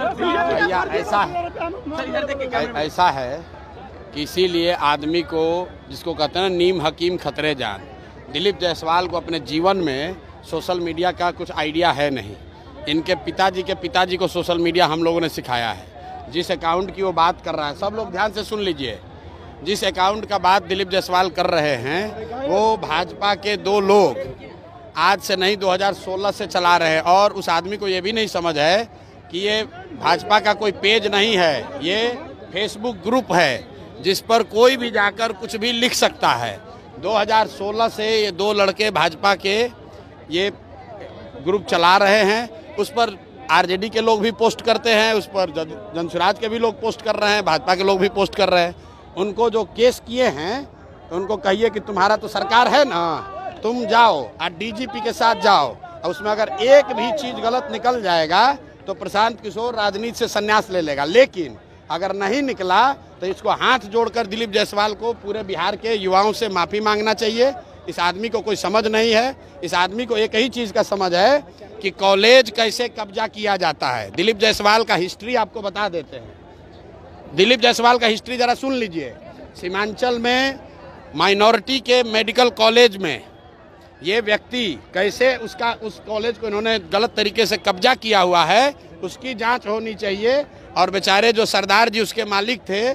भैया ऐसा है कि इसीलिए आदमी को, जिसको कहते हैं ना नीम हकीम खतरे जान, दिलीप जायसवाल को अपने जीवन में सोशल मीडिया का कुछ आइडिया है नहीं। इनके पिताजी के पिताजी को सोशल मीडिया हम लोगों ने सिखाया है। जिस अकाउंट की वो बात कर रहा है, सब लोग ध्यान से सुन लीजिए, जिस अकाउंट का बात दिलीप जायसवाल कर रहे हैं वो भाजपा के 2 लोग आज से नहीं 2016 से चला रहे हैं। और उस आदमी को ये भी नहीं समझ है कि ये भाजपा का कोई पेज नहीं है, ये फेसबुक ग्रुप है जिस पर कोई भी जाकर कुछ भी लिख सकता है। 2016 से ये 2 लड़के भाजपा के ये ग्रुप चला रहे हैं। उस पर आरजेडी के लोग भी पोस्ट करते हैं, उस पर जनसुराज के भी लोग पोस्ट कर रहे हैं, भाजपा के लोग भी पोस्ट कर रहे हैं। उनको जो केस किए हैं तो उनको कहिए कि तुम्हारा तो सरकार है ना, तुम जाओ और डीजीपी के साथ जाओ, और उसमें अगर एक भी चीज़ गलत निकल जाएगा तो प्रशांत किशोर राजनीति से संन्यास ले लेगा। लेकिन अगर नहीं निकला तो इसको हाथ जोड़कर दिलीप जायसवाल को पूरे बिहार के युवाओं से माफ़ी मांगना चाहिए। इस आदमी को कोई समझ नहीं है। इस आदमी को एक ही चीज़ का समझ है कि कॉलेज कैसे कब्जा किया जाता है। दिलीप जायसवाल का हिस्ट्री आपको बता देते हैं। दिलीप जायसवाल का हिस्ट्री ज़रा सुन लीजिए। सीमांचल में माइनॉरिटी के मेडिकल कॉलेज में ये व्यक्ति कैसे उस कॉलेज को इन्होंने गलत तरीके से कब्जा किया हुआ है, उसकी जांच होनी चाहिए। और बेचारे जो सरदार जी उसके मालिक थे,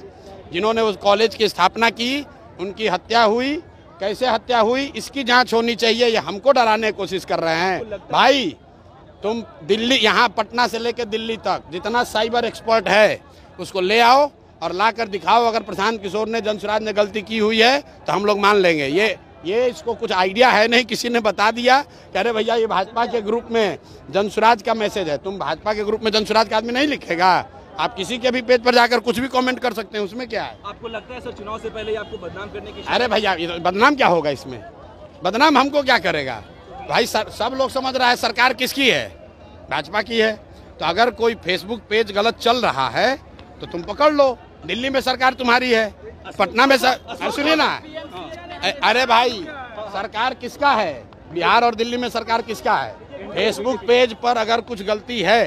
जिन्होंने उस कॉलेज की स्थापना की, उनकी हत्या हुई, कैसे हत्या हुई, इसकी जांच होनी चाहिए। ये हमको डराने की कोशिश कर रहे हैं। भाई तुम दिल्ली, यहाँ पटना से लेकर दिल्ली तक जितना साइबर एक्सपर्ट है उसको ले आओ और ला कर दिखाओ। अगर प्रशांत किशोर ने, जनसुराज ने गलती की हुई है तो हम लोग मान लेंगे। ये इसको कुछ आइडिया है नहीं, किसी ने बता दिया कि अरे भैया ये भाजपा के ग्रुप में जनसुराज का मैसेज है। तुम भाजपा के ग्रुप में जनसुराज का आदमी नहीं लिखेगा। आप किसी के भी पेज पर जाकर कुछ भी कमेंट कर सकते हैं, उसमें क्या है। आपको लगता है सर चुनाव से पहले आपको बदनाम करने की? अरे भैया बदनाम क्या होगा इसमें? बदनाम हमको क्या करेगा भाई? सब लोग समझ रहा है सरकार किसकी है, भाजपा की है। तो अगर कोई फेसबुक पेज गलत चल रहा है तो तुम पकड़ लो। दिल्ली में सरकार तुम्हारी है, पटना में सुनिए ना, अरे भाई सरकार किसका है? बिहार और दिल्ली में सरकार किसका है? फेसबुक पेज पर अगर कुछ गलती है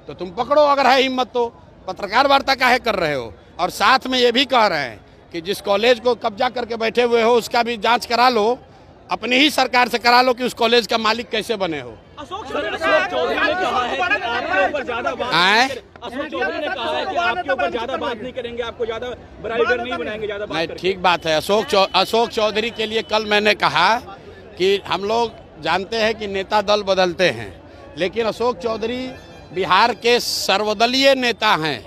तो तुम पकड़ो, अगर है हिम्मत तो। पत्रकार वार्ता काहे कर रहे हो? और साथ में ये भी कह रहे हैं कि जिस कॉलेज को कब्जा करके बैठे हुए हो उसका भी जांच करा लो, अपनी ही सरकार से करा लो कि उस कॉलेज का मालिक कैसे बने हो। अशोक चौधरी ने कहा है कि आपके ऊपर ज्यादा बात नहीं करेंगे, आपको ज्यादा बराबर नहीं बनाएंगे, ज्यादा बात नहीं। ठीक बात है। अशोक चौधरी के लिए कल मैंने कहा कि हम लोग जानते हैं कि नेता दल बदलते हैं, लेकिन अशोक चौधरी बिहार के सर्वदलीय नेता हैं।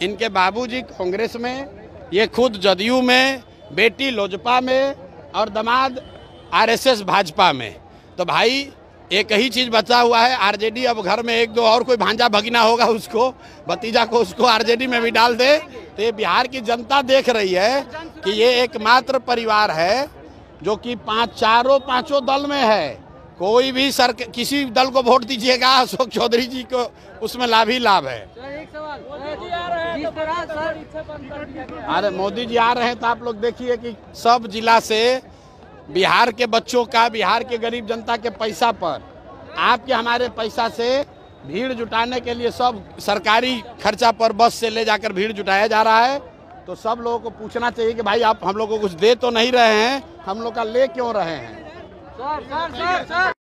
इनके बाबूजी कांग्रेस में, ये खुद जदयू में, बेटी लोजपा में और दामाद आरएसएस भाजपा में। तो भाई एक ही चीज़ बचा हुआ है, आरजेडी। अब घर में 1-2 और कोई भांजा भगीना होगा, उसको भतीजा को उसको आरजेडी में भी डाल दे। तो ये बिहार की जनता देख रही है कि ये एकमात्र परिवार है जो कि चारों पांचों दल में है। कोई भी किसी दल को वोट दीजिएगा, अशोक चौधरी जी को उसमें लाभ ही लाभ है। अरे मोदी जी आ रहे हैं तो आप लोग देखिए कि सब जिला से बिहार के बच्चों का, बिहार के गरीब जनता के पैसा पर, आपके हमारे पैसा से भीड़ जुटाने के लिए सब सरकारी खर्चा पर बस से ले जाकर भीड़ जुटाया जा रहा है। तो सब लोगों को पूछना चाहिए कि भाई आप हम लोग को कुछ दे तो नहीं रहे हैं, हम लोग का ले क्यों रहे हैं?